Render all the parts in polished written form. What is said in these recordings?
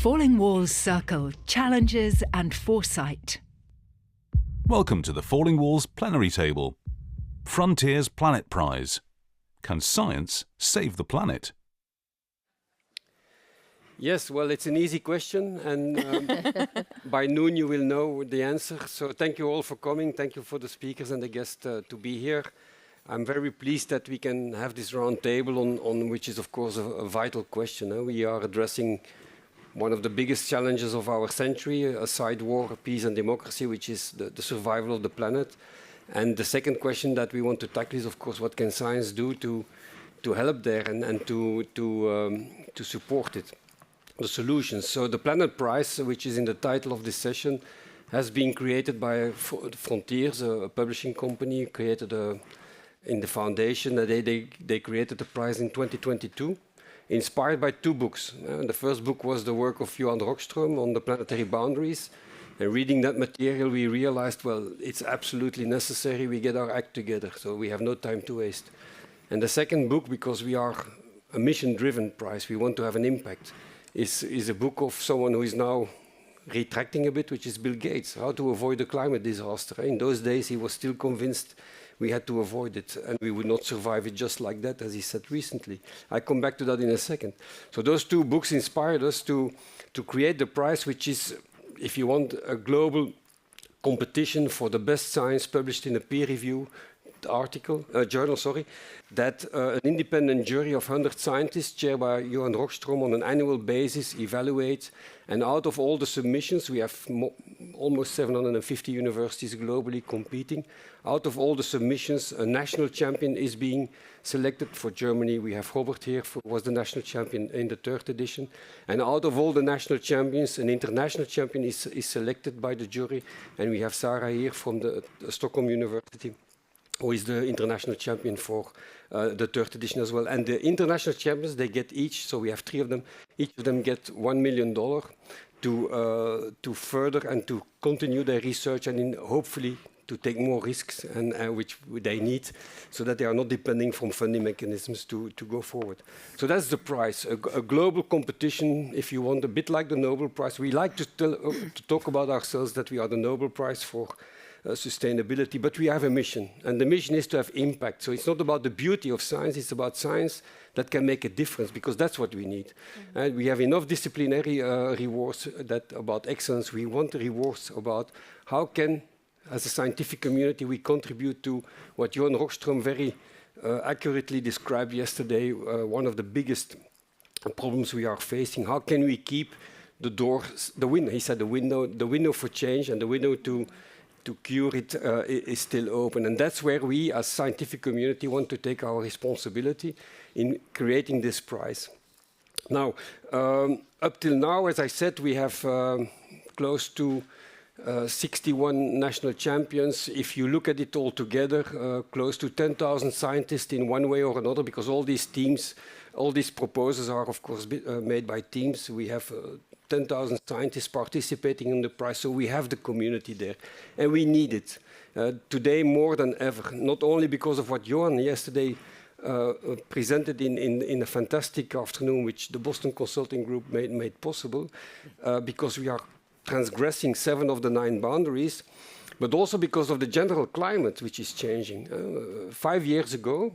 Falling Walls Circle, Challenges and Foresight. Welcome to the Falling Walls Plenary Table. Frontiers Planet Prize. Can science save the planet? Yes, well, it's an easy question, and by noon you will know the answer. So thank you all for coming. Thank you for the speakers and the guests to be here. I'm very pleased that we can have this round table on which is, of course, a vital question. We are addressing one of the biggest challenges of our century, aside war, peace and democracy, which is the survival of the planet. And the second question that we want to tackle is, of course, what can science do to help there and to support it, the solutions. So the Planet Prize, which is in the title of this session, has been created by Frontiers, a publishing company, created in the foundation. They created the prize in 2022. Inspired by two books. The first book was the work of Johan Rockström on the planetary boundaries. And reading that material, we realized, well, it's absolutely necessary we get our act together, so we have no time to waste. And the second book, because we are a mission-driven prize, we want to have an impact, is a book of someone who is now retracting a bit, which is Bill Gates, how to avoid a climate disaster. In those days, he was still convinced we had to avoid it, and we would not survive it just like that, as he said recently. I come back to that in a second. So those two books inspired us to create the prize, which is, if you want, a global competition for the best science published in a peer-reviewed journal, that an independent jury of 100 scientists, chaired by Johan Rockström, on an annual basis evaluates. And out of all the submissions, we have almost 750 universities globally competing. Out of all the submissions, a national champion is being selected. For Germany, we have Robert here, who was the national champion in the 3rd edition. And out of all the national champions, an international champion is selected by the jury. And we have Sarah here from the Stockholm University, who is the international champion for the 3rd edition as well. And the international champions, they get each, so we have 3 of them, each of them get $1 million to further and to continue their research and hopefully to take more risks, and which they need, so that they are not depending from funding mechanisms to go forward. So that's the prize, a global competition, if you want, a bit like the Nobel Prize. We like to talk about ourselves that we are the Nobel Prize for sustainability, but we have a mission, and the mission is to have impact. So it's not about the beauty of science, it's about science that can make a difference, because that's what we need. And we have enough disciplinary rewards about excellence. We want the rewards about how can, as a scientific community, we contribute to what Johan Rockström very accurately described yesterday, one of the biggest problems we are facing. How can we keep the doors, he said the window for change and the window to cure it is still open. And that's where we, as scientific community, want to take our responsibility in creating this prize. Now, up till now, as I said, we have close to 61 national champions. If you look at it all together, close to 10,000 scientists in one way or another, because all these teams, all these proposals are, of course, made by teams. We have 10,000 scientists participating in the prize, so we have the community there, and we need it today more than ever, not only because of what Johan yesterday presented in a fantastic afternoon, which the Boston Consulting Group made possible, because we are transgressing 7 of the 9 boundaries, but also because of the general climate, which is changing. 5 years ago,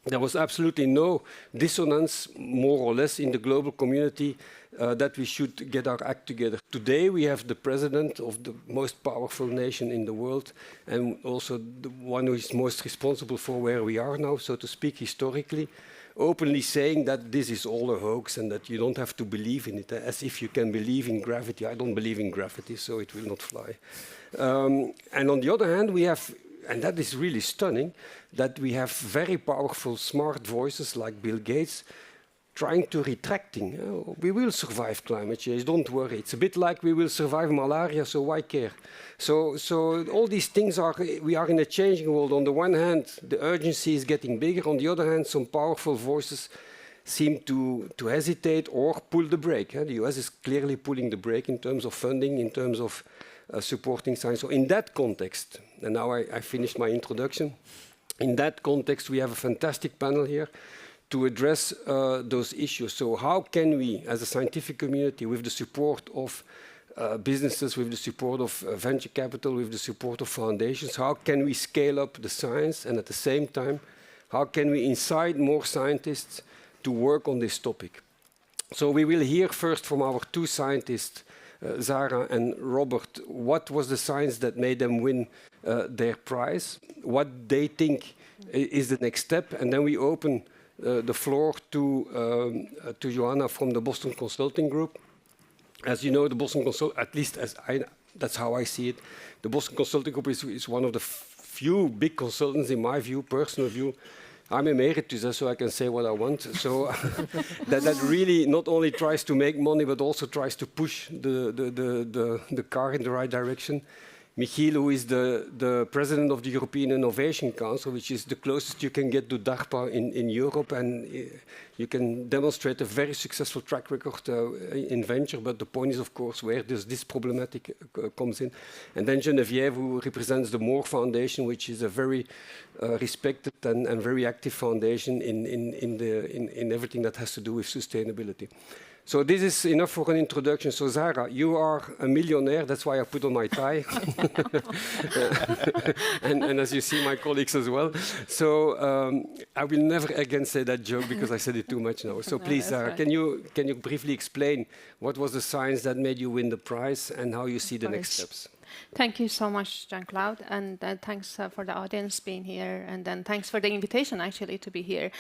there was absolutely no dissonance, more or less, in the global community that we should get our act together. Today, we have the president of the most powerful nation in the world, and also the one who is most responsible for where we are now, so to speak, historically, openly saying that this is all a hoax and that you don't have to believe in it, as if you can believe in gravity. I don't believe in gravity, so it will not fly. And on the other hand, we have, and that is really stunning, that we have very powerful, smart voices like Bill Gates trying to retracting. We will survive climate change, don't worry. It's a bit like we will survive malaria, so why care? So all these things we are in a changing world. On the one hand, the urgency is getting bigger. On the other hand, some powerful voices seem to hesitate or pull the brake. The US is clearly pulling the brake in terms of funding, in terms of supporting science. So in that context, and now I finished my introduction, in that context we have a fantastic panel here to address those issues. So how can we, as a scientific community, with the support of businesses, with the support of venture capital, with the support of foundations, how can we scale up the science, and at the same time, how can we incite more scientists to work on this topic? So we will hear first from our two scientists, Zara and Robert, what was the science that made them win their prize, what they think is the next step, and then we open the floor to Joanna from the Boston Consulting Group. As you know, the Boston Consulting, at least that's how I see it, the Boston Consulting Group is one of the few big consultants, in my view, personal view. I'm emeritus, so I can say what I want. So that really not only tries to make money, but also tries to push the car in the right direction. Michiel, who is the president of the European Innovation Council, which is the closest you can get to DARPA in Europe, and you can demonstrate a very successful track record in venture, but the point is, of course, where does this problematic comes in. And then Genevieve, who represents the Moore Foundation, which is a very respected and very active foundation in everything that has to do with sustainability. So this is enough for an introduction. So Zara, you are a millionaire. That's why I put on my tie. and as you see, my colleagues as well. So I will never again say that joke because I said it too much now. So please, Zara, right. Can you briefly explain what was the science that made you win the prize and how you see the next steps? Thank you so much, Jean-Claude, and thanks for the audience being here, and then thanks for the invitation, actually, to be here.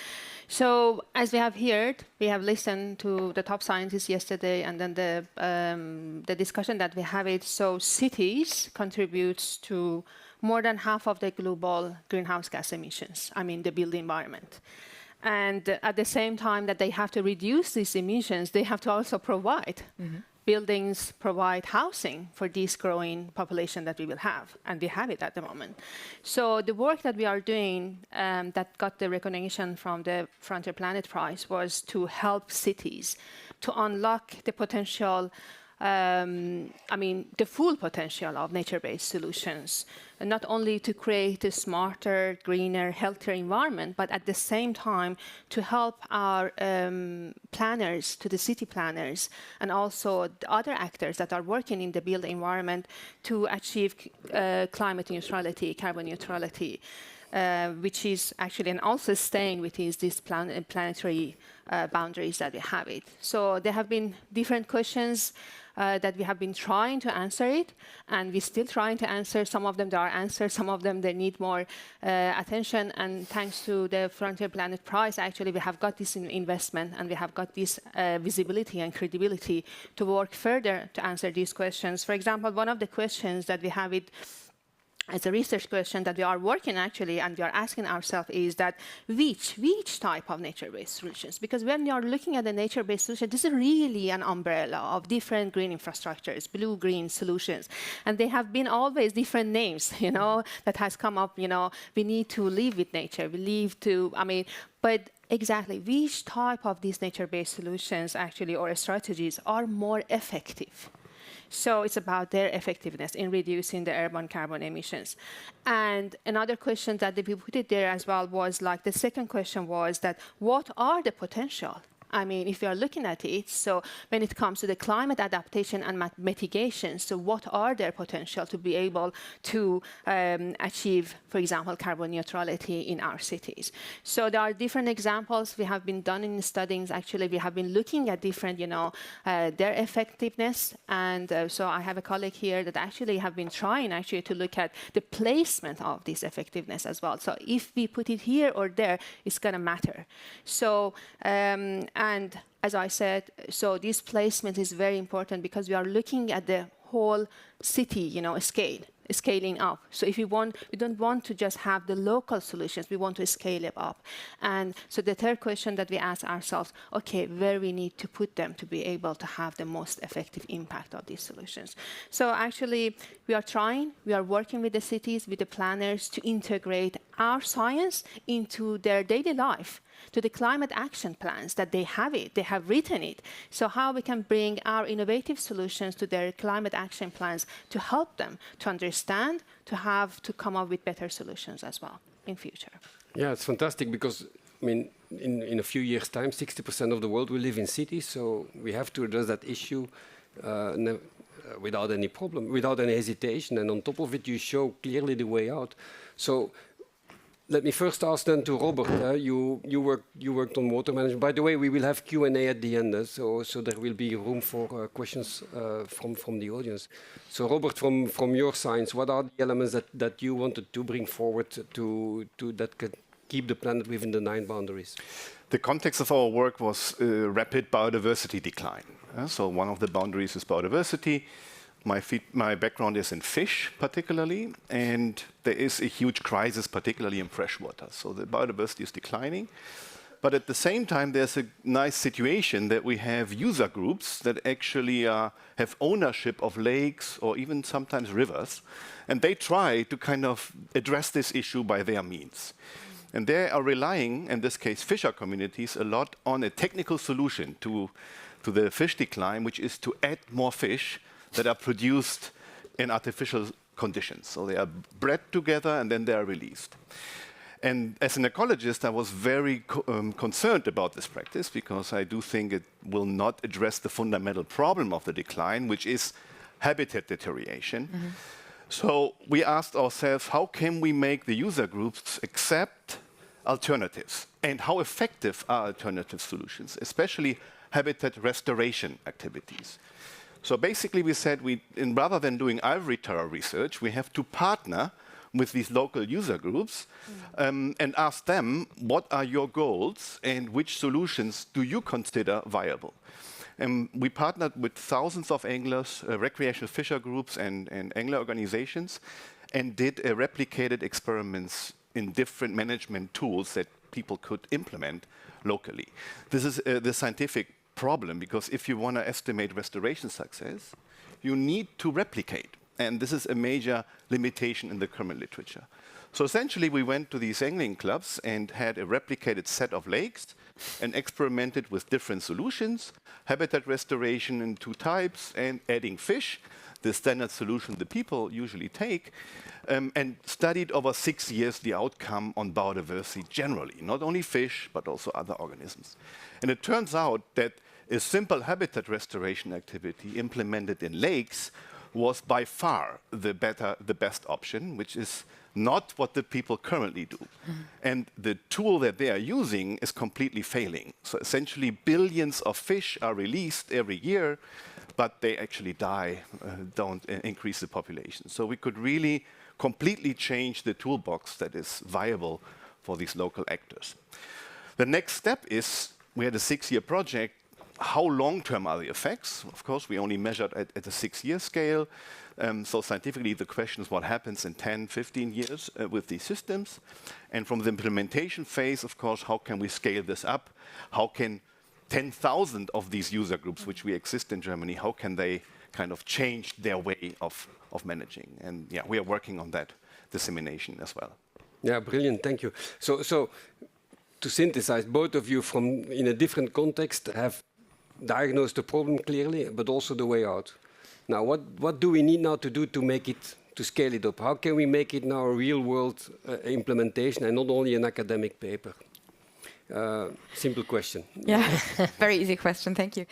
So, as we have heard, we have listened to the top scientists yesterday, and then the discussion that we have it. So, cities contributes to more than half of the global greenhouse gas emissions, I mean, the built environment. And at the same time that they have to reduce these emissions, they have to also provide buildings, provide housing for this growing population that we will have, and we have it at the moment. So the work that we are doing that got the recognition from the Frontier Planet Prize was to help cities to unlock the potential, the full potential of nature-based solutions, and not only to create a smarter, greener, healthier environment, but at the same time to help our planners, to the city planners, and also the other actors that are working in the built environment to achieve climate neutrality, carbon neutrality, which is actually, and also staying within these planetary boundaries that we have it. So there have been different questions that we have been trying to answer it, and we're still trying to answer. Some of them there are answers, some of them they need more attention, and thanks to the Frontier Planet Prize, actually we have got this investment, and we have got this visibility and credibility to work further to answer these questions. For example, one of the questions that we have it as a research question that we are working actually, and we are asking ourselves is that which type of nature-based solutions? Because when you are looking at the nature-based solution, this is really an umbrella of different green infrastructures, blue-green solutions. And they have been always different names, that has come up, we need to live with nature, we live to, but exactly which type of these nature-based solutions actually, or strategies, are more effective? So it's about their effectiveness in reducing the urban carbon emissions. And another question that we put it there as well was the second question was that what are the potential? If you are looking at it, so when it comes to the climate adaptation and mitigation, so what are their potential to be able to achieve, for example, carbon neutrality in our cities? So there are different examples we have been done in studies. Actually, we have been looking at different, their effectiveness. And so I have a colleague here that actually have been trying actually to look at the placement of this effectiveness as well. So if we put it here or there, it's going to matter. So, and as I said, so this placement is very important because we are looking at the whole city, scaling up. So if we don't want to just have the local solutions, we want to scale it up. And so the third question that we ask ourselves, okay, where we need to put them to be able to have the most effective impact of these solutions. So actually, we are working with the cities, with the planners to integrate our science into their daily life, to the climate action plans that they have written it. So how we can bring our innovative solutions to their climate action plans to help them to understand, to come up with better solutions as well in future. Yeah, it's fantastic because I mean, in a few years' time, 60% of the world will live in cities, so we have to address that issue without any problem, without any hesitation. And on top of it, you show clearly the way out. So let me first ask then to Robert. You worked on water management. By the way, we will have Q&A at the end, so there will be room for questions from the audience. So Robert, from your science, what are the elements that you wanted to bring forward to that could keep the planet within the 9 boundaries? The context of our work was rapid biodiversity decline. So one of the boundaries is biodiversity. My background is in fish, particularly, and there is a huge crisis, particularly in freshwater. So the biodiversity is declining. But at the same time, there's a nice situation that we have user groups that actually have ownership of lakes or even sometimes rivers, and they try to kind of address this issue by their means. And they are relying, in this case, fisher communities, a lot on a technical solution to the fish decline, which is to add more fish that are produced in artificial conditions. So they are bred together and then they are released. And as an ecologist, I was very concerned about this practice because I do think it will not address the fundamental problem of the decline, which is habitat deterioration. Mm-hmm. So we asked ourselves, how can we make the user groups accept alternatives? And how effective are alternative solutions, especially habitat restoration activities? So basically we said, rather than doing ivory tower research, we have to partner with these local user groups and ask them, what are your goals and which solutions do you consider viable? And we partnered with thousands of anglers, recreational fisher groups and angler organizations, and did replicated experiments in different management tools that people could implement locally. This is the scientific problem, because if you want to estimate restoration success, you need to replicate. And this is a major limitation in the current literature. So essentially, we went to these angling clubs and had a replicated set of lakes and experimented with different solutions, habitat restoration in 2 types, and adding fish, the standard solution the people usually take, and studied over 6 years the outcome on biodiversity generally, not only fish, but also other organisms. And it turns out that a simple habitat restoration activity implemented in lakes was by far the best option, which is not what the people currently do. Mm-hmm. And the tool that they are using is completely failing. So essentially, billions of fish are released every year, but they actually die, don't increase the population. So we could really completely change the toolbox that is viable for these local actors. The next step is, we had a 6-year project. How long-term are the effects? Of course, we only measured at a 6-year scale. So scientifically, the question is what happens in 10, 15 years with these systems. And from the implementation phase, of course, how can we scale this up? How can 10,000 of these user groups, which we exist in Germany, how can they kind of change their way of managing? And yeah, we are working on that dissemination as well. Yeah, brilliant, thank you. So to synthesize, both of you in a different context have diagnosed the problem clearly, but also the way out. Now, what do we need now to do to scale it up? How can we make it now a real-world implementation and not only an academic paper? Simple question. Yeah, very easy question, thank you.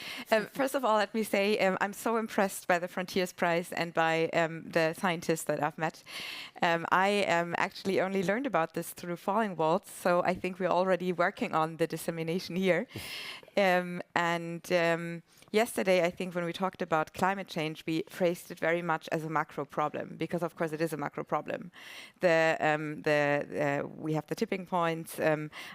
First of all, let me say I'm so impressed by the Frontiers Prize and by the scientists that I've met. I actually only learned about this through Falling Walls, so I think we're already working on the dissemination here. Yesterday, I think when we talked about climate change, we phrased it very much as a macro problem, because of course it is a macro problem. We have the tipping points,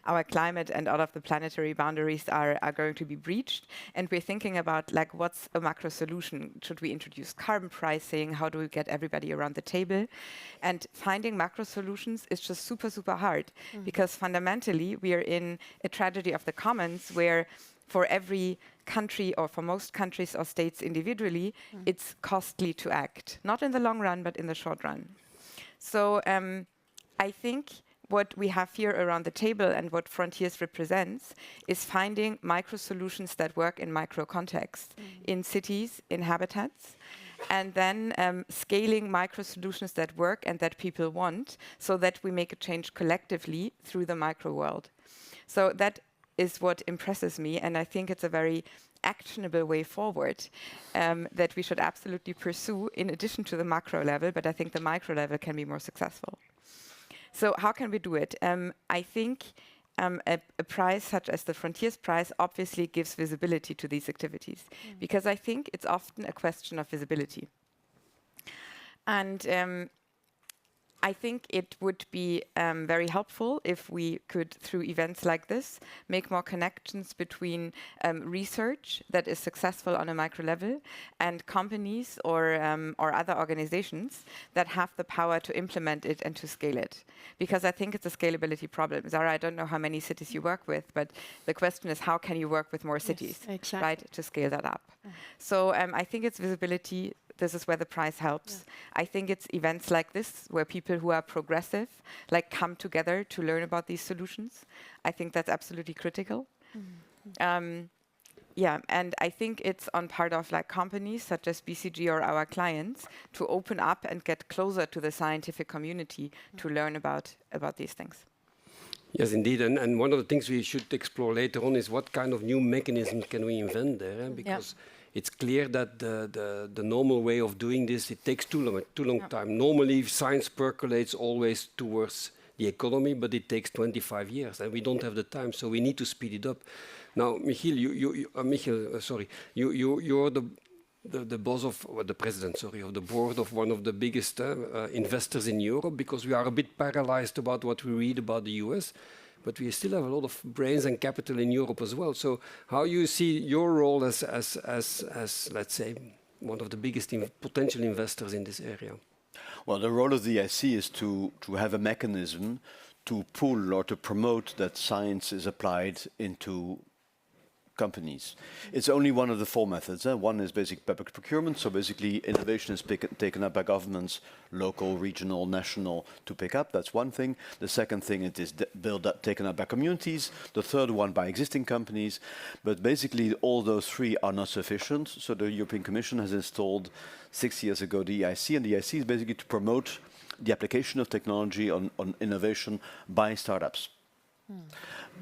our climate and all of the planetary boundaries are going to be breached. And we're thinking about, like, what's a macro solution? Should we introduce carbon pricing? How do we get everybody around the table? And finding macro solutions is just super, super hard, because fundamentally we are in a tragedy of the commons where for every country, or for most countries or states individually, it's costly to act. Not in the long run, but in the short run. So I think what we have here around the table and what Frontiers represents is finding micro solutions that work in micro context, in cities, in habitats, and then scaling micro solutions that work and that people want, so that we make a change collectively through the micro world. So that is what impresses me, and I think it's a very actionable way forward that we should absolutely pursue in addition to the macro level, but I think the micro level can be more successful. So how can we do it? I think a prize such as the Frontiers Prize obviously gives visibility to these activities, because I think it's often a question of visibility. And I think it would be very helpful if we could, through events like this, make more connections between research that is successful on a micro level and companies or other organizations that have the power to implement it and to scale it. Because I think it's a scalability problem. Zara, I don't know how many cities you work with, but the question is how can you work with more cities, exactly. right, to scale that up? So I think it's visibility. This is where the prize helps. I think it's events like this where people who are progressive come together to learn about these solutions. I think that's absolutely critical. And I think it's on part of companies such as BCG or our clients to open up and get closer to the scientific community to learn about these things. Yes, indeed. And one of the things we should explore later on is what kind of new mechanisms can we invent there, because it's clear that the normal way of doing this, it takes too long time. Normally, science percolates always towards the economy, but it takes 25 years, and we don't have the time, so we need to speed it up. Now, Michiel, you're the boss of, or the president, of the board of one of the biggest investors in Europe, because we are a bit paralyzed about what we read about the US. But we still have a lot of brains and capital in Europe as well. So how you see your role as let's say, one of the biggest potential investors in this area? Well, the role of the EIC is to have a mechanism to pull or to promote that science is applied into companies. It's only one of the four methods. One is basic public procurement, so basically innovation is taken up by governments, local, regional, national, to pick up. That's one thing. The second thing, it is taken up by communities. The third one by existing companies. But basically all those three are not sufficient. So the European Commission has installed 6 years ago the EIC, and the EIC is basically to promote the application of technology on innovation by startups.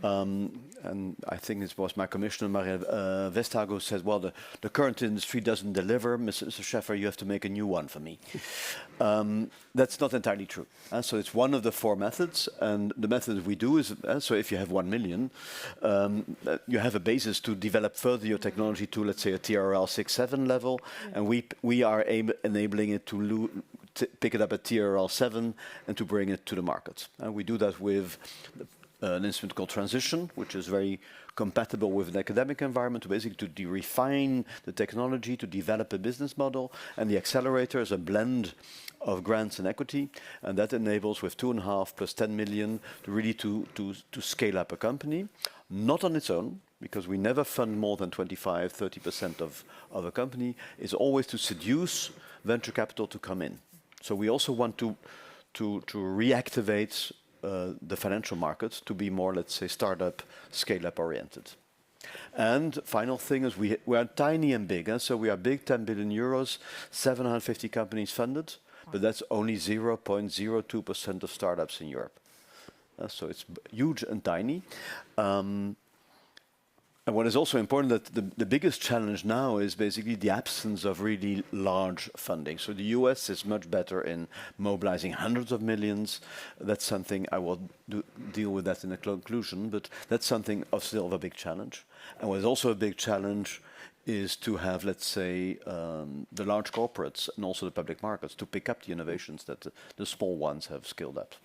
And I think it was my commissioner, Maria Vestager, who said, well, the current industry doesn't deliver. Mr. Scheffer, you have to make a new one for me. That's not entirely true. So it's one of the four methods. And the method we do is, so if you have 1 million, you have a basis to develop further your technology to, let's say, a TRL 6-7 level. And we are enabling it to pick it up at TRL 7 and to bring it to the market. And we do that with an instrument called Transition, which is very compatible with an academic environment, basically to refine the technology, to develop a business model. And the accelerator is a blend of grants and equity, and that enables with 2.5 plus 10 million to really to scale up a company, not on its own, because we never fund more than 25-30% of a company. It's always to seduce venture capital to come in. So we also want to reactivate the financial markets to be more, let's say, startup, scale-up oriented. And final thing is we are tiny and big. So we are big, 10 billion euros, 750 companies funded, but that's only 0.02% of startups in Europe. So it's huge and tiny. And what is also important, that the biggest challenge now is basically the absence of really large funding. So the US is much better in mobilizing hundreds of millions. That's something I will deal with that in the conclusion, but that's something still of a big challenge. And what is also a big challenge is to have, let's say, the large corporates and also the public markets to pick up the innovations that the small ones have scaled up.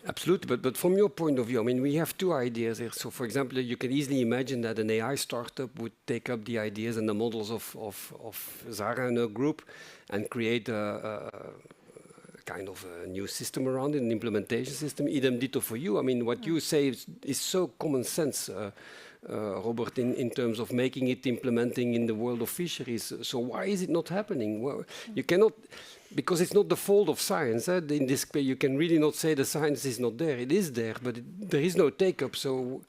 Absolutely, but from your point of view, I mean, we have two ideas here. So, for example, you can easily imagine that an AI startup would take up the ideas and the models of Zara and her group and create a kind of a new system around it, an implementation system. Idem dito for you. I mean, what you say is so common sense, Robert, in terms of making it implementing in the world of fisheries. So why is it not happening? Well, you cannot, because it's not the fault of science. In this way, you can really not say the science is not there. It is there, but there is no take-up. So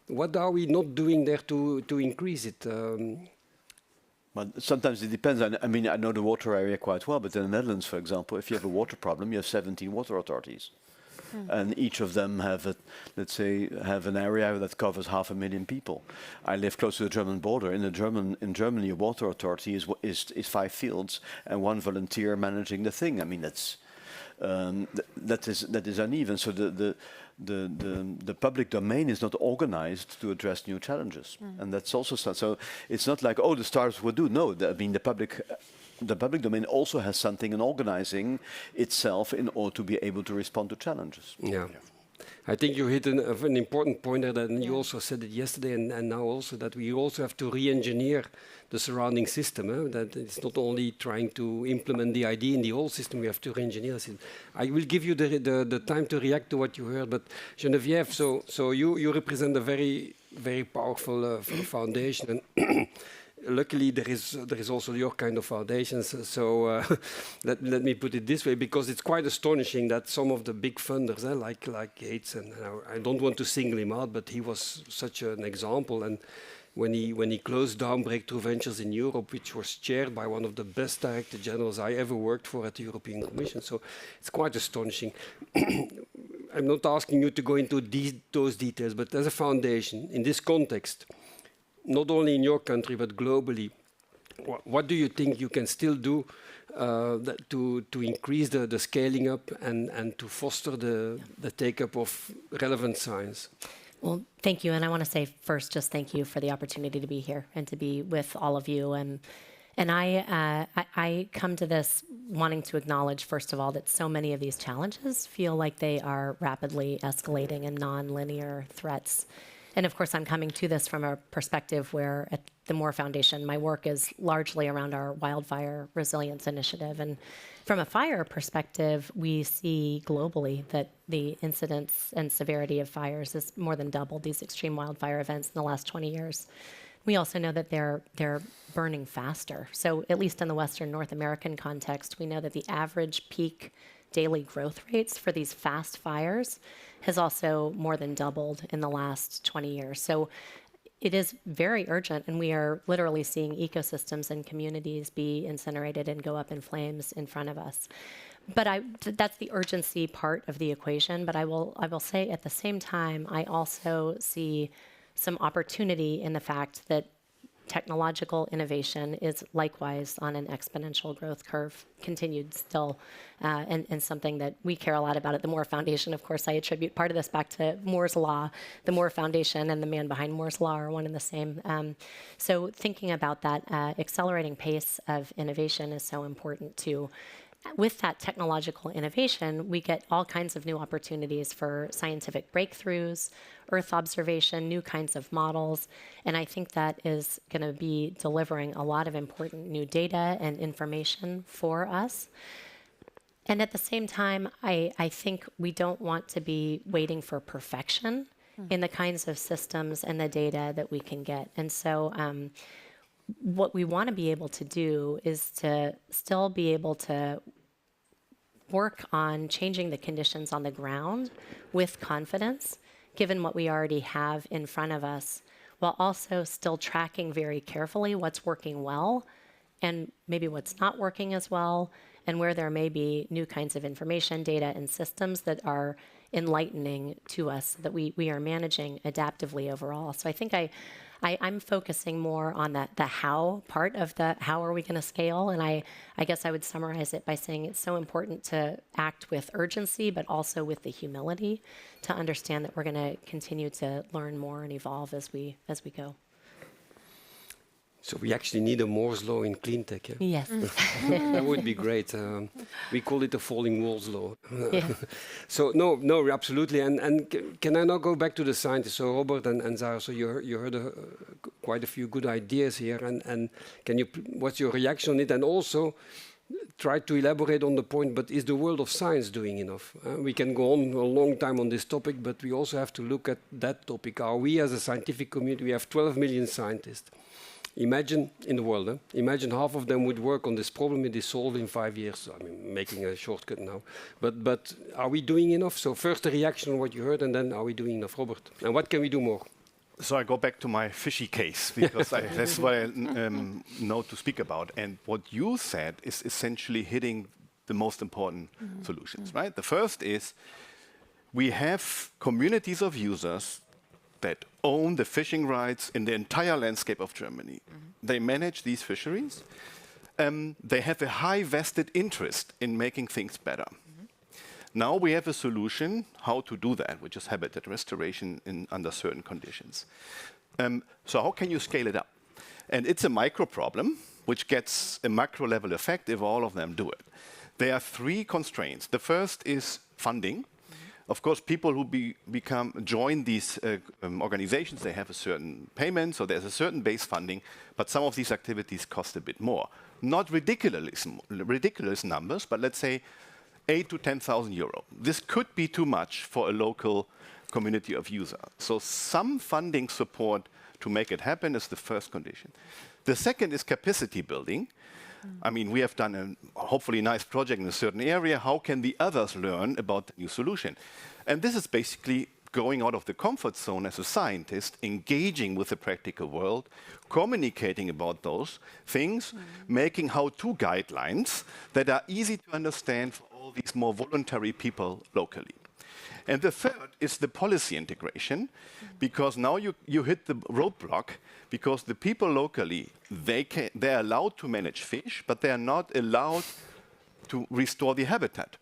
what are we not doing there to increase it? Well, sometimes it depends. I mean, I know the water area quite well, but in the Netherlands, for example, if you have a water problem, you have 17 water authorities. and each of them have, let's say, have an area that covers 500,000 people. I live close to the German border. In Germany, a water authority is 5 fields and 1 volunteer managing the thing. I mean, that is uneven. So the public domain is not organized to address new challenges, and that's also so. It's not like, oh, the stars would do. No, I mean the public domain also has something in organizing itself in order to be able to respond to challenges. Yeah. I think you hit an important point there, and you also said it yesterday and now also, that we also have to re-engineer the surrounding system. That it's not only trying to implement the idea in the old system, we have to re-engineer the system. I will give you the time to react to what you heard, but Genevieve, so you represent a very, very powerful foundation, and luckily, there is also your kind of foundations. So let me put it this way, because it's quite astonishing that some of the big funders, like Gates, and I don't want to single him out, but he was such an example. And when he closed down Breakthrough Ventures in Europe, which was chaired by one of the best director generals I ever worked for at the European Commission, so it's quite astonishing. I'm not asking you to go into those details, but as a foundation in this context, not only in your country, but globally, what do you think you can still do to increase the scaling up and to foster the take-up of relevant science? Well, thank you. And I want to say first, just thank you for the opportunity to be here and to be with all of you. And I come to this wanting to acknowledge, first of all, that so many of these challenges feel like they are rapidly escalating and non-linear threats. And of course, I'm coming to this from a perspective where at the Moore Foundation, my work is largely around our wildfire resilience initiative. And from a fire perspective, we see globally that the incidence and severity of fires has more than doubled, these extreme wildfire events, in the last 20 years. We also know that they're burning faster. So at least in the Western North American context, we know that the average peak daily growth rates for these fast fires has also more than doubled in the last 20 years. So it is very urgent, and we are literally seeing ecosystems and communities be incinerated and go up in flames in front of us. But that's the urgency part of the equation. But I will say at the same time, I also see some opportunity in the fact that technological innovation is likewise on an exponential growth curve, continued still, and something that we care a lot about at the Moore Foundation. Of course, I attribute part of this back to Moore's Law. The Moore Foundation and the man behind Moore's Law are one and the same. So thinking about that accelerating pace of innovation is so important too. With that technological innovation, we get all kinds of new opportunities for scientific breakthroughs, Earth observation, new kinds of models, and I think that is going to be delivering a lot of important new data and information for us. And at the same time, I think we don't want to be waiting for perfection in the kinds of systems and the data that we can get. And so what we want to be able to do is to still be able to work on changing the conditions on the ground with confidence, given what we already have in front of us, while also still tracking very carefully what's working well and maybe what's not working as well, and where there may be new kinds of information, data, and systems that are enlightening to us that we are managing adaptively overall. So I think I'm focusing more on the how part of the how are we going to scale, and I guess I would summarize it by saying it's so important to act with urgency, but also with the humility to understand that we're going to continue to learn more and evolve as we go. So we actually need a Moore's law in clean tech. Yes. That would be great. We call it the falling walls law. So no, absolutely. And can I now go back to the scientists? So Robert and Zara, so you heard quite a few good ideas here. And can you, what's your reaction on it? And also try to elaborate on the point, but is the world of science doing enough? We can go on a long time on this topic, but we also have to look at that topic. Are we as a scientific community, we have 12 million scientists. Imagine in the world, imagine half of them would work on this problem it is solved in 5 years. I mean, making a shortcut now. But are we doing enough? So first a reaction on what you heard, and then are we doing enough, Robert? And what can we do more? So I go back to my fishy case, because that's what I know to speak about. And what you said is essentially hitting the most important solutions, right? The first is we have communities of users that own the fishing rights in the entire landscape of Germany. They manage these fisheries. They have a high vested interest in making things better. Now we have a solution how to do that, which is habitat restoration under certain conditions. So how can you scale it up? And it's a micro problem, which gets a macro level effect if all of them do it. There are three constraints. The first is funding. Of course, people who join these organizations, they have a certain payment, so there's a certain base funding, but some of these activities cost a bit more. Not ridiculous numbers, but let's say 8 to 10,000 euro. This could be too much for a local community of users. So some funding support to make it happen is the first condition. The second is capacity building. I mean, we have done a hopefully nice project in a certain area. How can the others learn about the new solution? And this is basically going out of the comfort zone as a scientist, engaging with the practical world, communicating about those things, making how-to guidelines that are easy to understand for all these more voluntary people locally. And the third is the policy integration, because now you hit the roadblock, because the people locally, they're allowed to manage fish, but they are not allowed to restore the habitat.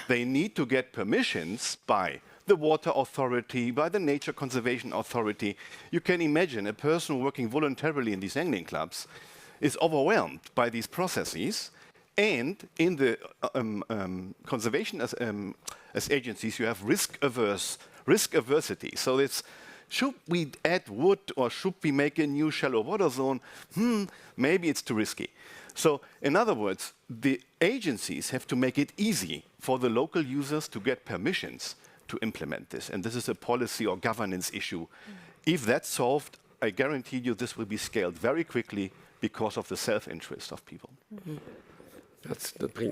They need to get permissions by the water authority, by the nature conservation authority. You can imagine a person working voluntarily in these angling clubs is overwhelmed by these processes. And in the conservation as agencies, you have risk aversity. So it's, should we add wood or should we make a new shallow water zone? Maybe it's too risky. So in other words, the agencies have to make it easy for the local users to get permissions to implement this. And this is a policy or governance issue. If that's solved, I guarantee you this will be scaled very quickly because of the self-interest of people.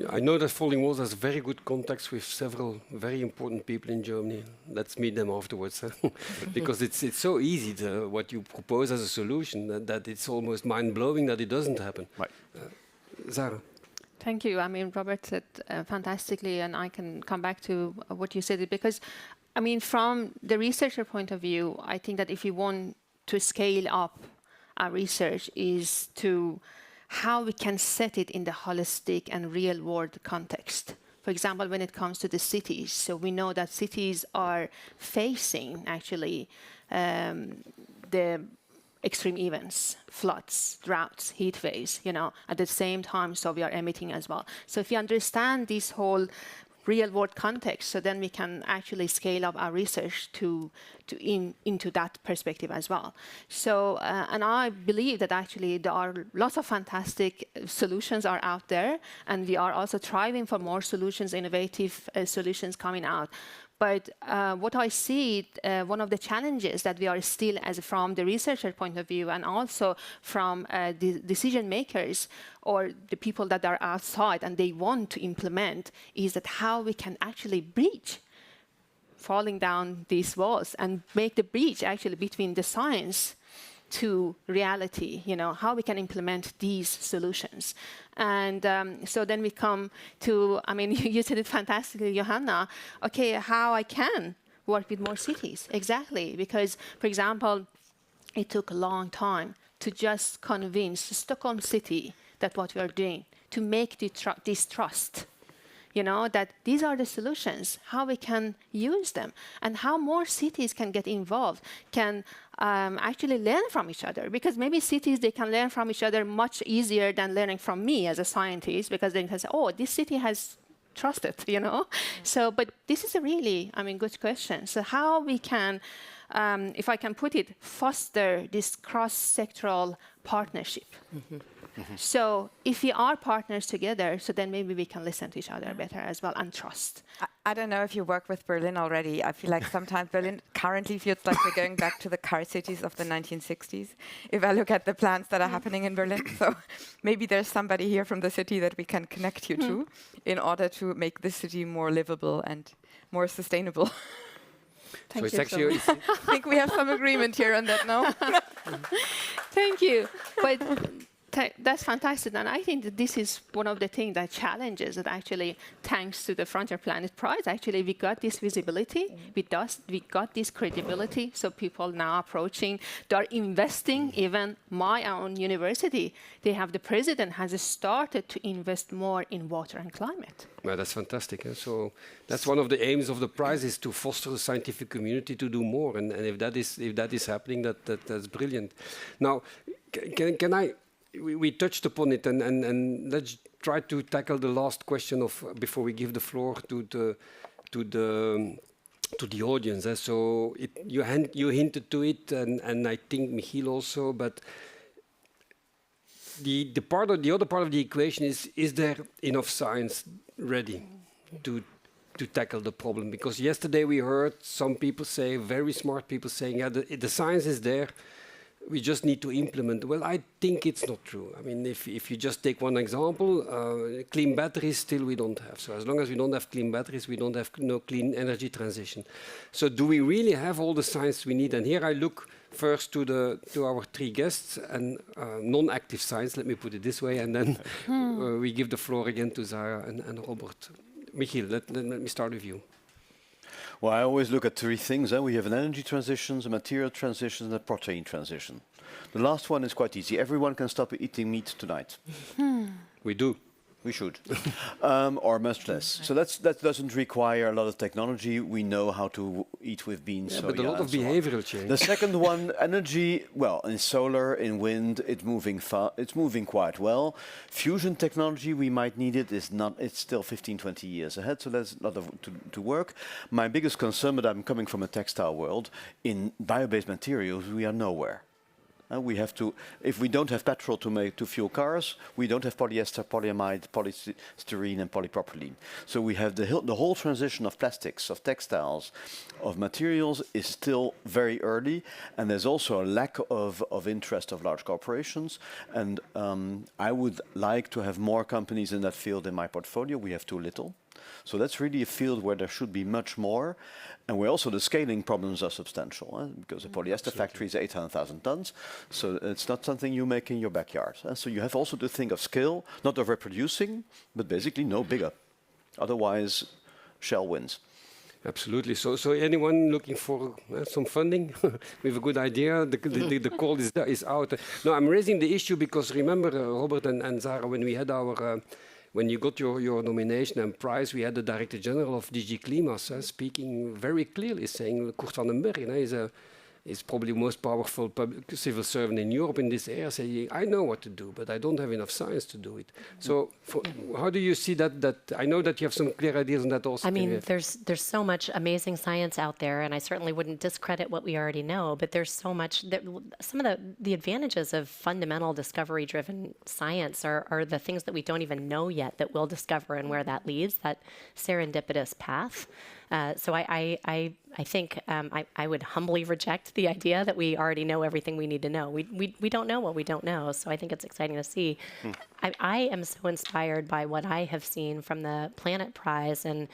I know that Falling Walls has very good contacts with several very important people in Germany. Let's meet them afterwards, because it's so easy what you propose as a solution that it's almost mind-blowing that it doesn't happen. Right. Sarah. Thank you. I mean, Robert said fantastically, and I can come back to what you said, because, I mean, from the researcher point of view, I think that if you want to scale up our research is to how we can set it in the holistic and real-world context. For example, when it comes to the cities, so we know that cities are facing, actually, the extreme events, floods, droughts, heat waves, at the same time, so we are emitting as well. So if you understand this whole real-world context, so then we can actually scale up our research into that perspective as well. So, and I believe that actually there are lots of fantastic solutions are out there, and we are also striving for more solutions, innovative solutions coming out. But what I see, one of the challenges that we are still, from the researcher point of view, and also from the decision makers or the people that are outside and they want to implement, is that how we can actually bridge falling down these walls and make the bridge actually between the science to reality, how we can implement these solutions. And so then we come to, I mean, you said it fantastically, Johanna, okay, how I can work with more cities. Exactly, because, for example, it took a long time to just convince Stockholm City that what we are doing, to make this trust, that these are the solutions, how we can use them, and how more cities can get involved, can actually learn from each other. Because maybe cities, they can learn from each other much easier than learning from me as a scientist, because they can say, oh, this city has trusted, So, but this is a really, good question. So how we can, if I can put it, foster this cross-sectoral partnership. So if we are partners together, so then maybe we can listen to each other better as well and trust. I don't know if you work with Berlin already. I feel like sometimes Berlin currently feels like we're going back to the car cities of the 1960s. If I look at the plans that are happening in Berlin. So maybe there's somebody here from the city that we can connect you to in order to make this city more livable and more sustainable. Thank you. I think we have some agreement here on that now. Thank you. But That's fantastic, and I think that this is one of the things that challenges that actually, thanks to the Frontier Planet Prize, actually we got this visibility, we got this credibility, so people now approaching, they're investing, even my own university, the president has started to invest more in water and climate. Well, that's fantastic. So that's one of the aims of the prize, is to foster the scientific community to do more, and if that is happening, that's brilliant. Now, can I? We touched upon it, and let's try to tackle the last question before we give the floor to the audience. So you hinted to it, and I think Michiel also. But the other part of the equation is there enough science ready to tackle the problem? Because yesterday we heard some people say, very smart people saying, yeah, the science is there. We just need to implement. Well, I think it's not true. I mean, if you just take one example, clean batteries still we don't have. So as long as we don't have clean batteries, we don't have no clean energy transition. So do we really have all the science we need? And here I look first to our three guests and non-active science, let me put it this way, and then we give the floor again to Zara and Robert. Michiel, let me start with you. Well, I always look at three things. We have an energy transition, a material transition, and a protein transition. The last one is quite easy. Everyone can stop eating meat tonight. We do. We should, or much less. So that doesn't require a lot of technology. We know how to eat with beans. Yeah, but a lot of behavioral change. The second one, energy. Well, in solar, in wind, it's moving quite well. Fusion technology, we might need it. It's still 15, 20 years ahead. So there's a lot to work. My biggest concern, but I'm coming from a textile world, in bio-based materials, we are nowhere. We have to, if we don't have petrol to fuel cars, we don't have polyester, polyamide, polystyrene, and polypropylene. So we have the whole transition of plastics, of textiles, of materials is still very early, and there's also a lack of interest of large corporations. And I would like to have more companies in that field in my portfolio. We have too little. So that's really a field where there should be much more. And where also the scaling problems are substantial, because the polyester factory is 800,000 tons. So it's not something you make in your backyard. So you have also to think of scale, not of reproducing, but basically no bigger. Otherwise, Shell wins. Absolutely. So anyone looking for some funding with a good idea, the call is out. No, I'm raising the issue because remember, Robert and Zara, when we had our... when you got your nomination and prize, we had the Director General of DG Klima's speaking very clearly, saying Kurt van den Berg is probably the most powerful civil servant in Europe in this area, saying, I know what to do, but I don't have enough science to do it. So how do you see that? I know that you have some clear ideas on that also. I mean, there's so much amazing science out there, and I certainly wouldn't discredit what we already know, but there's so much, some of the advantages of fundamental discovery-driven science are the things that we don't even know yet that we'll discover and where that leads, that serendipitous path. So I think I would humbly reject the idea that we already know everything we need to know. We don't know what we don't know, so I think it's exciting to see. I am so inspired by what I have seen from the Planet Prize and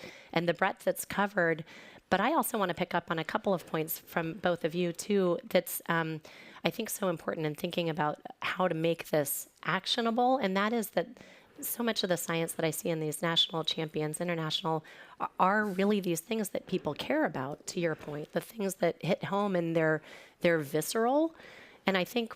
the breadth that's covered, but I also want to pick up on a couple of points from both of you too that's I think so important in thinking about how to make this actionable, and that is that so much of the science that I see in these national champions, international, are really these things that people care about, to your point, the things that hit home and they're visceral. And I think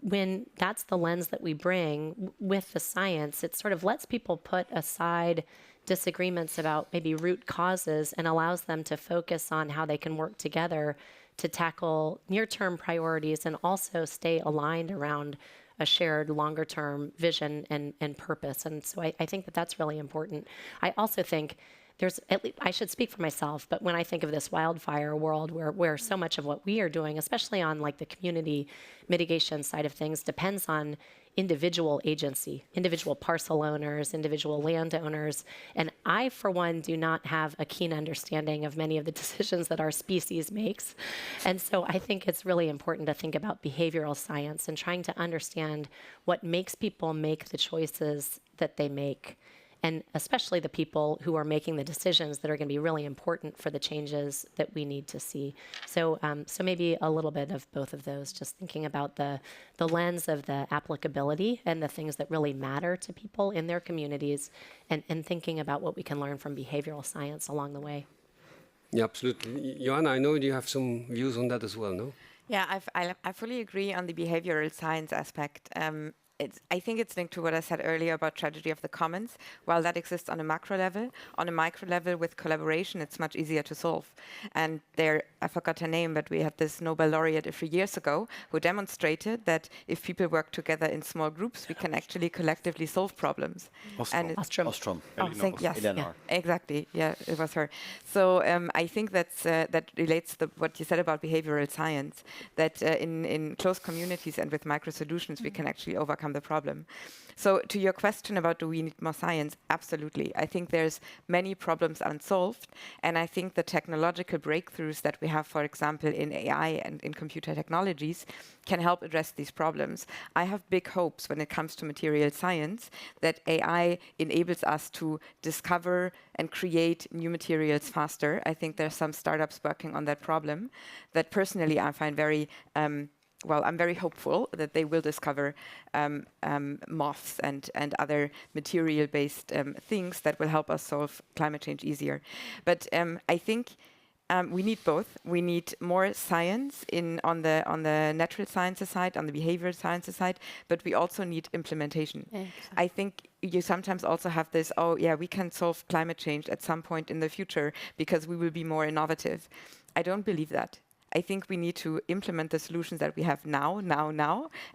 when that's the lens that we bring with the science, it sort of lets people put aside disagreements about maybe root causes and allows them to focus on how they can work together to tackle near-term priorities and also stay aligned around a shared longer-term vision and purpose. And so I think that that's really important. I also think there's, at least, I should speak for myself, but when I think of this wildfire world where so much of what we are doing, especially on like the community mitigation side of things, depends on individual agency, individual parcel owners, individual landowners. And I, for one, do not have a keen understanding of many of the decisions that our species makes. And so I think it's really important to think about behavioral science and trying to understand what makes people make the choices that they make. and especially the people who are making the decisions that are going to be really important for the changes that we need to see. So, so maybe a little bit of both of those, just thinking about the lens of the applicability and the things that really matter to people in their communities, and thinking about what we can learn from behavioral science along the way. Yeah, absolutely. Joanna, I know you have some views on that as well, no? Yeah, I fully agree on the behavioral science aspect. I think it's linked to what I said earlier about tragedy of the commons. While that exists on a macro level, on a micro level with collaboration, it's much easier to solve. And there, I forgot her name, but we had this Nobel laureate a few years ago who demonstrated that if people work together in small groups, we can actually collectively solve problems. Ostrom. Yes, Eleanor. exactly. Yeah, it was her. So I think that relates to what you said about behavioral science, that in close communities and with micro solutions, we can actually overcome the problem. So to your question about do we need more science, absolutely. I think there's many problems unsolved, and I think the technological breakthroughs that we have, for example, in AI and in computer technologies, can help address these problems. I have big hopes when it comes to material science that AI enables us to discover and create new materials faster. I think there's some startups working on that problem that personally I find very I'm very hopeful that they will discover moths and other material-based things that will help us solve climate change easier. But I think we need both. We need more science on the natural sciences side, on the behavioral sciences side, but we also need implementation. Exactly. I think you sometimes also have this, oh yeah, we can solve climate change at some point in the future because we will be more innovative. I don't believe that. I think we need to implement the solutions that we have now,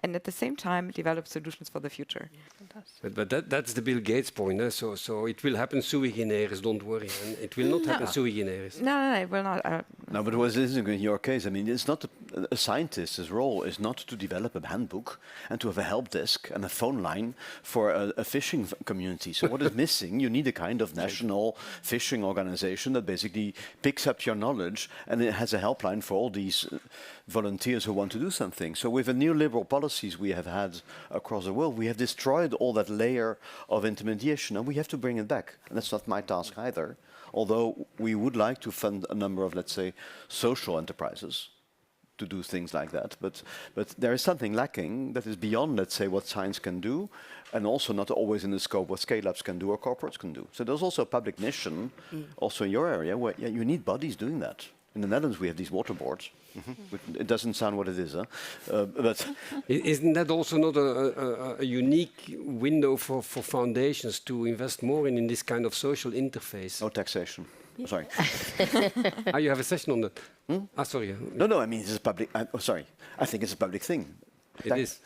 and at the same time develop solutions for the future. But that's the Bill Gates point. So it will happen sui generis, don't worry. And it will not happen sui generis. No, it will not. No, but what is in your case, I mean, it's not a scientist's role is not to develop a handbook and to have a help desk and a phone line for a fishing community. So what is missing? You need a kind of national fishing organization that basically picks up your knowledge and it has a helpline for all these volunteers who want to do something. So with the neoliberal policies we have had across the world, we have destroyed all that layer of intermediation, and we have to bring it back. And that's not my task either, although we would like to fund a number of, let's say, social enterprises to do things like that. But there is something lacking that is beyond, let's say, what science can do, and also not always in the scope what scale-ups can do or corporates can do. So there's also a public mission, also in your area, where you need bodies doing that. In the Netherlands, we have these water boards. It doesn't sound what it is, huh? But isn't that also not a unique window for foundations to invest more in this kind of social interface? No taxation. Sorry. You have a session on that? Sorry. No, I mean, it's a public... sorry. I think it's a public thing. It is.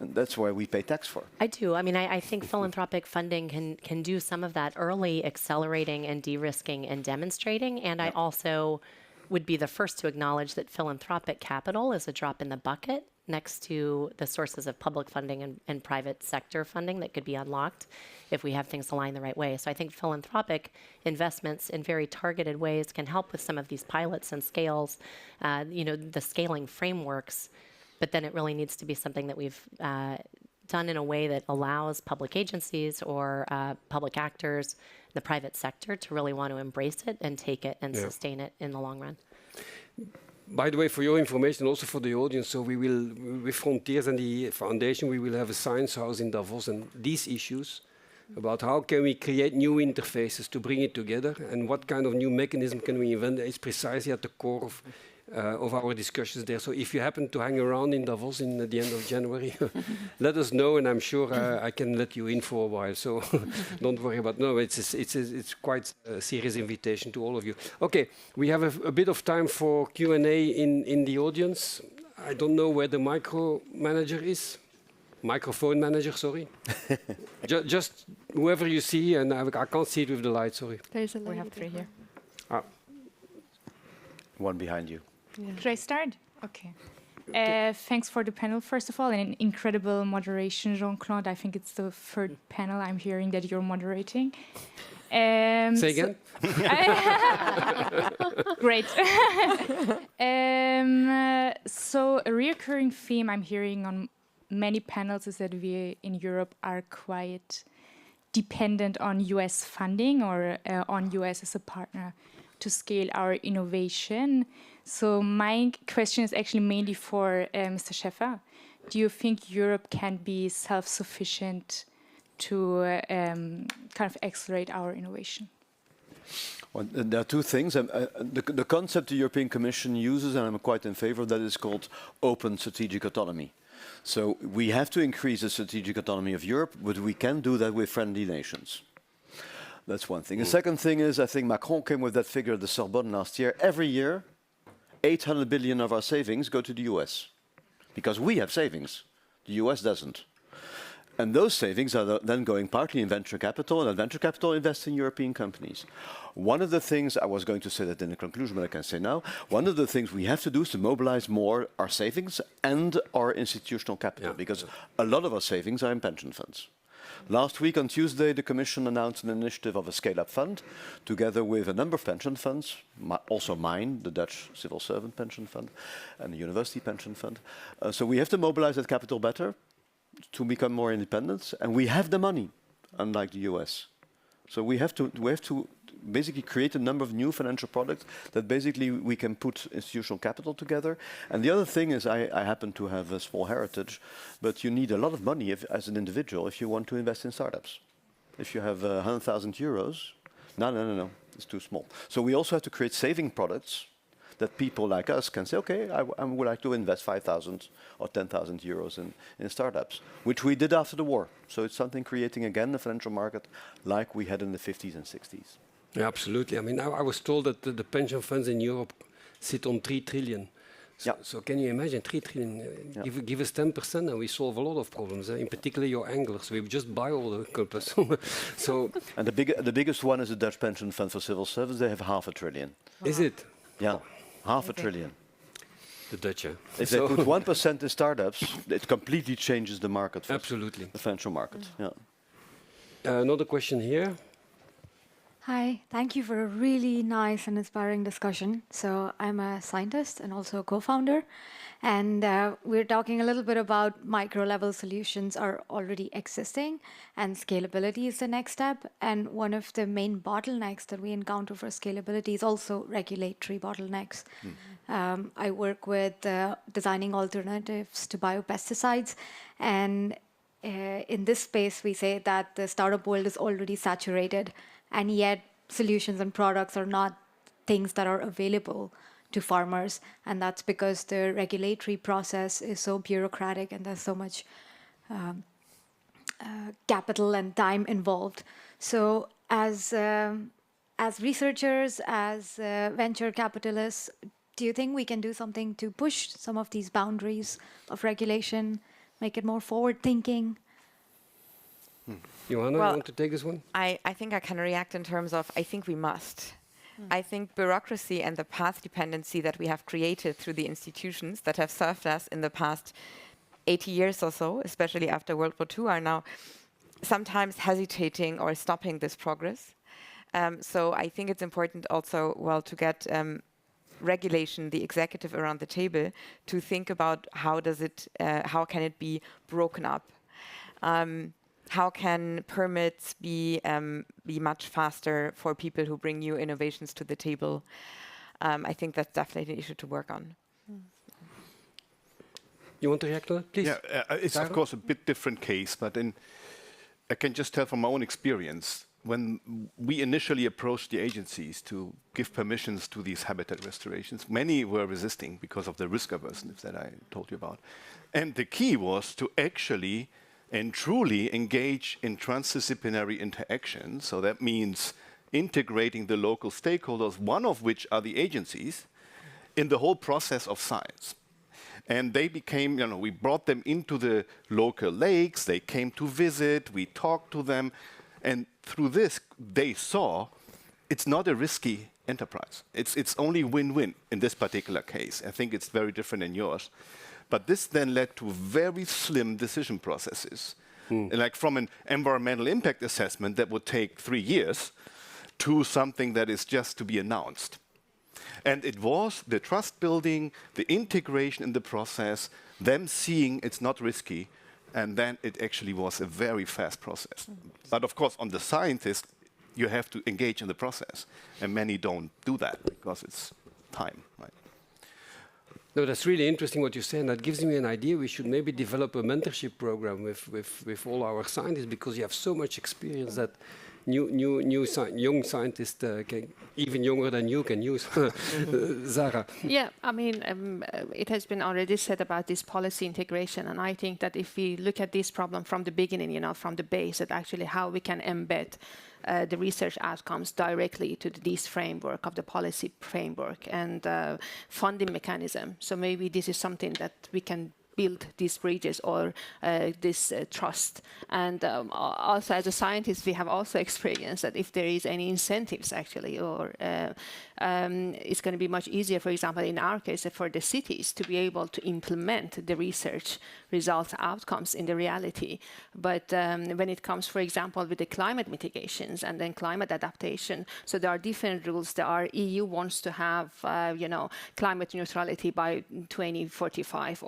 That's why we pay tax for. I do. I mean, I think philanthropic funding can do some of that early accelerating and de-risking and demonstrating. And I also would be the first to acknowledge that philanthropic capital is a drop in the bucket next to the sources of public funding and private sector funding that could be unlocked if we have things aligned the right way. So I think philanthropic investments in very targeted ways can help with some of these pilots and scales, the scaling frameworks, but then it really needs to be something that we've done in a way that allows public agencies or public actors, the private sector, to really want to embrace it and take it and sustain it in the long run. By the way, for your information, also for the audience, so we will, with Frontiers and the Foundation, we will have a science house in Davos, and these issues about how can we create new interfaces to bring it together and what kind of new mechanism can we invent is precisely at the core of our discussions there. So if you happen to hang around in Davos at the end of January, let us know, and I'm sure I can let you in for a while. So don't worry about. No, it's quite a serious invitation to all of you. Okay, we have a bit of time for Q&A in the audience. I don't know where the microphone manager, sorry. Just whoever you see, and I can't see it with the light. Sorry. There's a we have 3 here. One behind you. Yeah. Should I start? Okay. Thanks for the panel, first of all, and an incredible moderation, Jean-Claude. I think it's the 3rd panel I'm hearing that you're moderating. Say again? Great. So a recurring theme I'm hearing on many panels is that we in Europe are quite dependent on US funding or on US as a partner to scale our innovation. So my question is actually mainly for Mr. Schäfer. Do you think Europe can be self-sufficient to kind of accelerate our innovation? Well, there are two things. The concept the European Commission uses, and I'm quite in favor of that, is called open strategic autonomy. So we have to increase the strategic autonomy of Europe, but we can do that with friendly nations. That's one thing. The second thing is, I think Macron came with that figure at the Sorbonne last year. Every year, 800 billion of our savings go to the US. Because we have savings. The US doesn't. And those savings are then going partly in venture capital, and venture capital invests in European companies. One of the things, I was going to say that in the conclusion, but I can say now, one of the things we have to do is to mobilize more our savings and our institutional capital, because a lot of our savings are in pension funds. Last week on Tuesday, the Commission announced an initiative of a scale-up fund, together with a number of pension funds, also mine, the Dutch civil servant pension fund, and the university pension fund. So we have to mobilize that capital better to become more independent, and we have the money, unlike the US. So we have to basically create a number of new financial products that basically we can put institutional capital together. And the other thing is, I happen to have a small heritage, but you need a lot of money as an individual if you want to invest in startups. If you have 100,000 euros, no, it's too small. So we also have to create saving products that people like us can say, okay, I would like to invest 5,000 or 10,000 euros in startups, which we did after the war. So it's something creating again the financial market like we had in the 50s and 60s. Yeah, absolutely. I mean, I was told that the pension funds in Europe sit on 3 trillion. So can you imagine 3 trillion? Give us 10% and we solve a lot of problems. In particular, your anglers. We just buy all the compass. So and the biggest one is the Dutch pension fund for civil service. They have 500 billion. Is it? Yeah, 500 billion. The Dutch, If they put 1% in startups, it completely changes the market. Absolutely. The financial market. Yeah. Another question here. Hi, thank you for a really nice and inspiring discussion. So I'm a scientist and also a co-founder, and we're talking a little bit about micro-level solutions are already existing, and scalability is the next step. And one of the main bottlenecks that we encounter for scalability is also regulatory bottlenecks. I work with designing alternatives to biopesticides, and in this space we say that the startup world is already saturated, and yet solutions and products are not things that are available to farmers. And that's because the regulatory process is so bureaucratic and there's so much capital and time involved. So as researchers, as venture capitalists, do you think we can do something to push some of these boundaries of regulation, make it more forward-thinking? Johanna, you want to take this one? I think I can react in terms of, I think we must. I think bureaucracy and the path dependency that we have created through the institutions that have served us in the past 80 years or so, especially after World War II, are now sometimes hesitating or stopping this progress. So I think it's important also, to get regulation, the executive around the table, to think about how can it be broken up. How can permits be much faster for people who bring new innovations to the table? I think that's definitely an issue to work on. You want to react to it, please? Yeah, it's of course a bit different case, but I can just tell from my own experience, when we initially approached the agencies to give permissions to these habitat restorations, many were resisting because of the risk averseness that I told you about. And the key was to actually and truly engage in transdisciplinary interaction. So that means integrating the local stakeholders, one of which are the agencies, in the whole process of science. And they became, we brought them into the local lakes, they came to visit, we talked to them, and through this, they saw it's not a risky enterprise. It's only win-win in this particular case. I think it's very different in yours. But this then led to very slim decision processes. Like from an environmental impact assessment that would take 3 years to something that is just to be announced. And it was the trust building, the integration in the process, them seeing it's not risky, And then it actually was a very fast process. But of course, on the scientist, you have to engage in the process. And many don't do that because it's time, right? No, that's really interesting what you say, and that gives me an idea. We should maybe develop a mentorship program with all our scientists, because you have so much experience that young scientists, even younger than you, can use. Zara. Yeah, I mean, it has been already said about this policy integration, and I think that if we look at this problem from the beginning, you know, from the base, that actually how we can embed the research outcomes directly to this framework of the policy framework and funding mechanism. So maybe this is something that we can build these bridges or this trust. And also as a scientist, we have also experienced that if there is any incentives actually, or it's going to be much easier, for example, in our case, for the cities to be able to implement the research results, outcomes in the reality. But when it comes, for example, with the climate mitigations and then climate adaptation, so there are different rules. The EU wants to have, climate neutrality by 2045,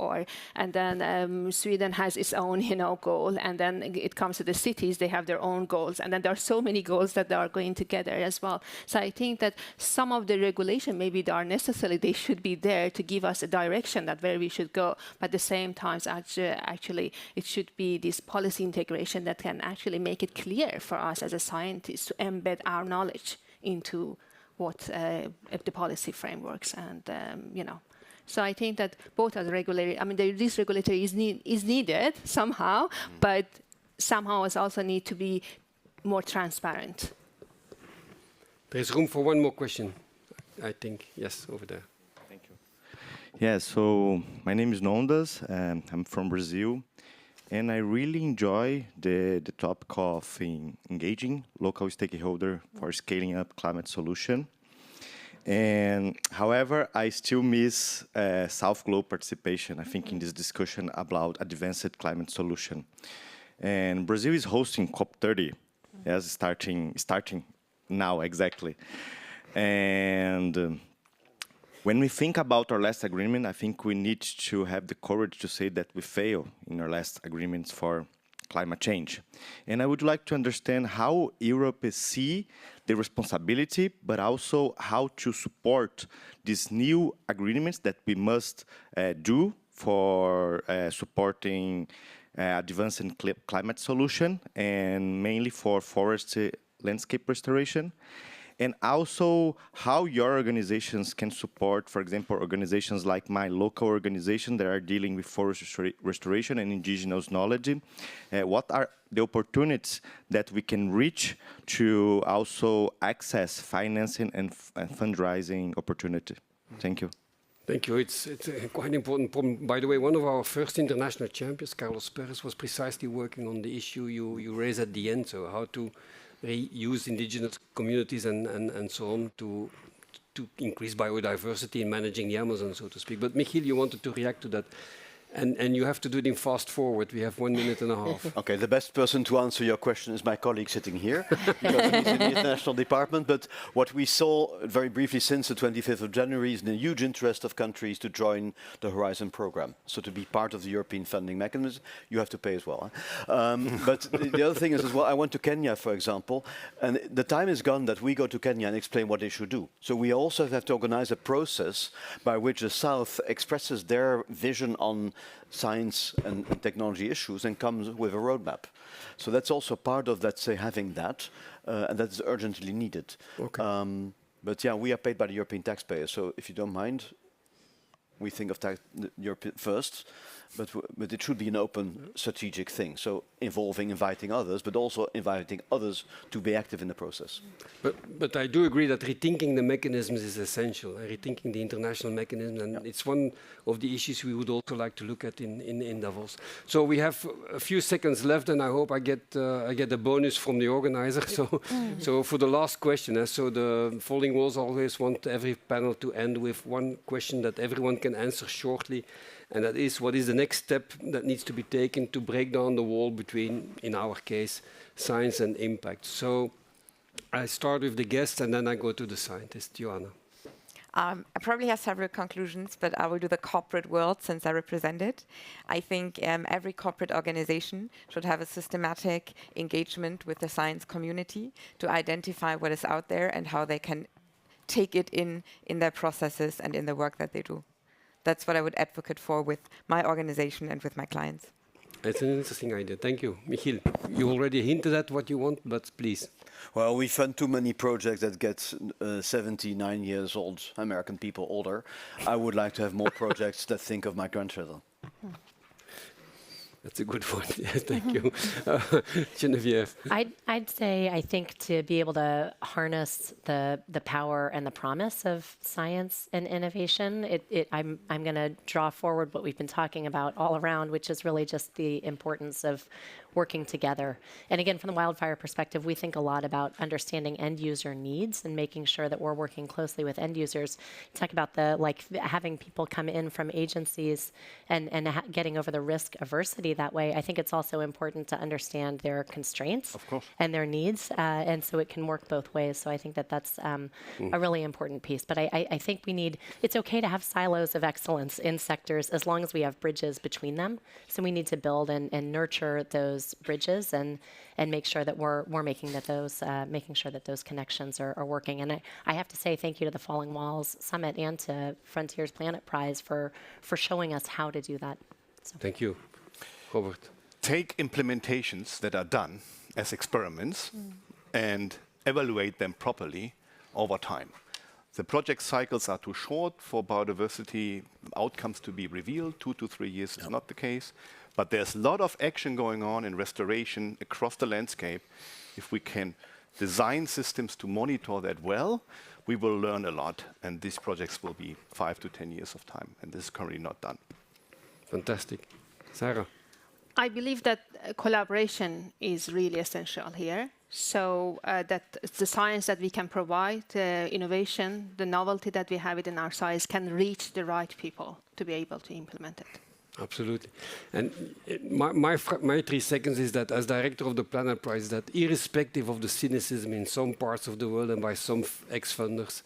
and then Sweden has its own, goal, and then it comes to the cities, they have their own goals, and then there are so many goals that they are going together as well. So I think that some of the regulation, maybe they are necessary, they should be there to give us a direction that where we should go, but at the same time, actually, it should be this policy integration that can actually make it clear for us as a scientist to embed our knowledge into what the policy frameworks and, So I think that both are regulatory. I mean, this regulatory is needed somehow, but somehow it also need to be more transparent. There is room for one more question, I think. Yes, over there. Thank you. Yeah, so my name is Nondas. I'm from Brazil. And I really enjoy the topic of engaging local stakeholder for scaling up climate solution. And however, I still miss South Globe participation, I think, in this discussion about advanced climate solution. And Brazil is hosting COP30, yes, starting now exactly. And when we think about our last agreement, I think we need to have the courage to say that we fail in our last agreements for climate change. And I would like to understand how Europe sees the responsibility, but also how to support these new agreements that we must do for supporting advanced climate solution, and mainly for forest landscape restoration. And also how your organizations can support, for example, organizations like my local organization that are dealing with forest restoration and indigenous knowledge. What are the opportunities that we can reach to also access financing and fundraising opportunity? Thank you. Thank you. It's a quite important problem. By the way, one of our first international champions, Carlos Perez, was precisely working on the issue you raised at the end, so how to use indigenous communities and so on to increase biodiversity in managing the Amazon, so to speak. But Michiel, you wanted to react to that. And you have to do it in fast forward. We have 1 minute and a half. Okay, the best person to answer your question is my colleague sitting here, because he's in the international department. But what we saw very briefly since the 25th of January is the huge interest of countries to join the Horizon program. So to be part of the European funding mechanism, you have to pay as well. But the other thing is as well, I went to Kenya, for example, and the time is gone that we go to Kenya and explain what they should do. So we also have to organize a process by which the South expresses their vision on science and technology issues and comes with a roadmap. So that's also part of, let's say, having that, and that is urgently needed. Okay. But yeah, we are paid by the European taxpayers, so if you don't mind, we think of Europe first, but it should be an open strategic thing, so inviting others, but also inviting others to be active in the process. But I do agree that rethinking the mechanisms is essential, rethinking the international mechanism, and it's one of the issues we would also like to look at in Davos. So we have a few seconds left, and I hope I get a bonus from the organizer. So for the last question, so the Folding Walls always want every panel to end with one question that everyone can answer shortly. And that is, what is the next step that needs to be taken to break down the wall between, in our case, science and impact? So I start with the guests and then I go to the scientist. Joanna. I probably have several conclusions, but I will do the corporate world since I represent it. I think every corporate organization should have a systematic engagement with the science community to identify what is out there and how they can take it in their processes and in the work that they do. That's what I would advocate for with my organization and with my clients. It's an interesting idea. Thank you. Michiel, you already hinted at what you want, but please. Well, we fund too many projects that get 79 years old, American people older. I would like to have more projects that think of my grandchildren. That's a good point. Yes, thank you. Genevieve. I'd say I think to be able to harness the power and the promise of science and innovation, I'm going to draw forward what we've been talking about all around, which is really just the importance of working together. And again, from the wildfire perspective, we think a lot about understanding end user needs and making sure that we're working closely with end users. Talk about having people come in from agencies and getting over the risk aversity that way. I think it's also important to understand their constraints and their needs, and so it can work both ways. So I think that's a really important piece. But I think it's okay to have silos of excellence in sectors as long as we have bridges between them. So we need to build and nurture those bridges and make sure that we're making sure that those connections are working. And I have to say thank you to the Falling Walls Summit and to Frontiers Planet Prize for showing us how to do that. So. Thank you. Robert. Take implementations that are done as experiments and evaluate them properly over time. The project cycles are too short for biodiversity outcomes to be revealed. 2 to 3 years is not the case. But there's a lot of action going on in restoration across the landscape. If we can design systems to monitor that well, we will learn a lot. And these projects will be 5 to 10 years of time. And this is currently not done. Fantastic. Sarah? I believe that collaboration is really essential here. So that it's the science that we can provide, innovation, the novelty that we have within our science can reach the right people to be able to implement it. Absolutely. And my 3 seconds is that as director of the Planet Prize, that irrespective of the cynicism in some parts of the world and by some ex-funders,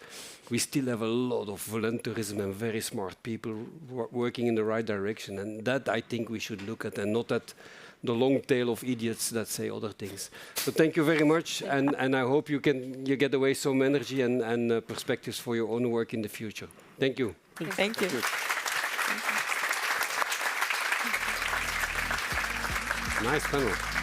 we still have a lot of volunteerism and very smart people working in the right direction. And that I think we should look at, and not at the long tail of idiots that say other things. So thank you very much, and I hope you get away some energy and perspectives for your own work in the future. Thank you. Thank you. Nice panel.